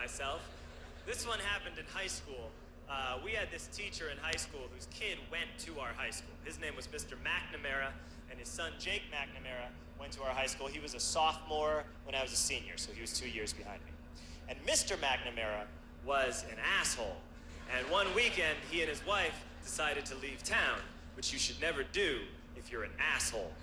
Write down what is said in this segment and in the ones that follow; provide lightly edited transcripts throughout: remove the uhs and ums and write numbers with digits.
myself. This one happened in high school. We had this teacher in high school whose kid went to our high school. His name was Mr. McNamara, and his son, Jake McNamara, went to our high school. He was a sophomore when I was a senior, so he was 2 years behind me. And Mr. McNamara was an asshole. And one weekend, he and his wife decided to leave town, which you should never do if you're an asshole.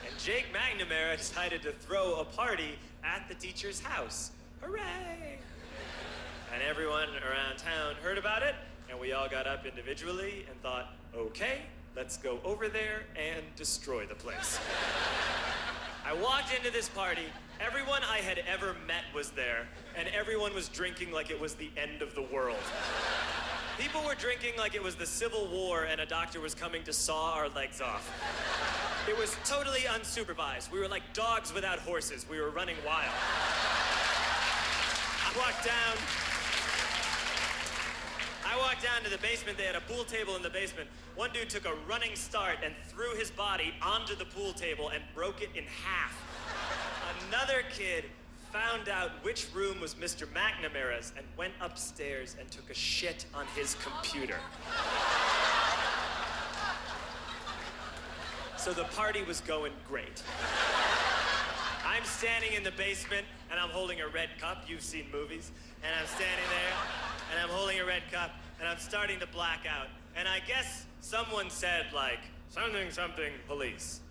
And Jake McNamara decided to throw a party at the teacher's house. Hooray! And everyone around town heard about it, and we all got up individually and thought, okay, let's go over there and destroy the place. I walked into this party, everyone I had ever met was there, and everyone was drinking like it was the end of the world. People were drinking like it was the Civil War and a doctor was coming to saw our legs off. It was totally unsupervised. We were like dogs without horses. We were running wild. I walked down to the basement. They had a pool table in the basement. One dude took a running start and threw his body onto the pool table and broke it in half. Another kid found out which room was Mr. McNamara's and went upstairs and took a shit on his computer. So the party was going great. I'm standing in the basement and I'm holding a red cup. You've seen movies. And I'm standing there and I'm holding a red cup and I'm starting to black out. And I guess someone said like, something, something, police.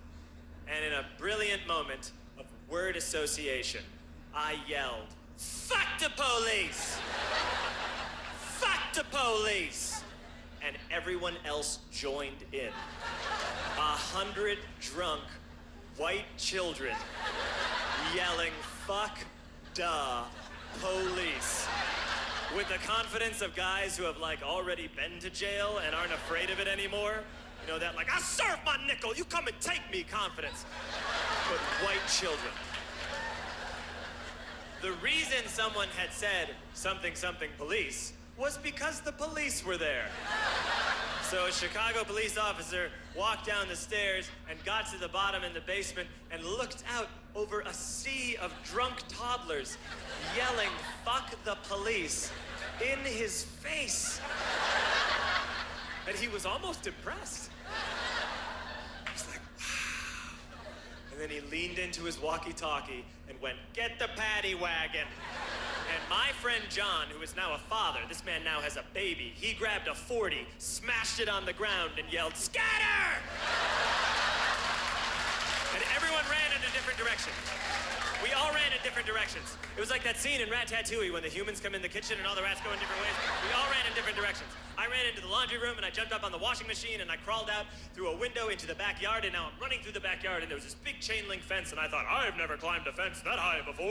And in a brilliant moment of word association, I yelled, fuck the police! Fuck the police! And everyone else joined in. 100 drunk white children yelling, fuck the police. With the confidence of guys who have like already been to jail and aren't afraid of it anymore. You know that like, I serve my nickel, you come and take me confidence. But white children. The reason someone had said something, something police was because the police were there. So a Chicago police officer walked down the stairs and got to the bottom in the basement and looked out over a sea of drunk toddlers yelling, fuck the police, in his face. And he was almost impressed. He was like, wow. And then he leaned into his walkie-talkie and went, get the paddy wagon. And my friend John, who is now a father, this man now has a baby, he grabbed a 40, smashed it on the ground, and yelled, scatter! And everyone ran in a different direction. We all ran in different directions. It was like that scene in Ratatouille when the humans come in the kitchen and all the rats go in different ways. We all ran in different directions. I ran into the laundry room and I jumped up on the washing machine and I crawled out through a window into the backyard, and now I'm running through the backyard and there was this big chain link fence and I thought, I've never climbed a fence that high before.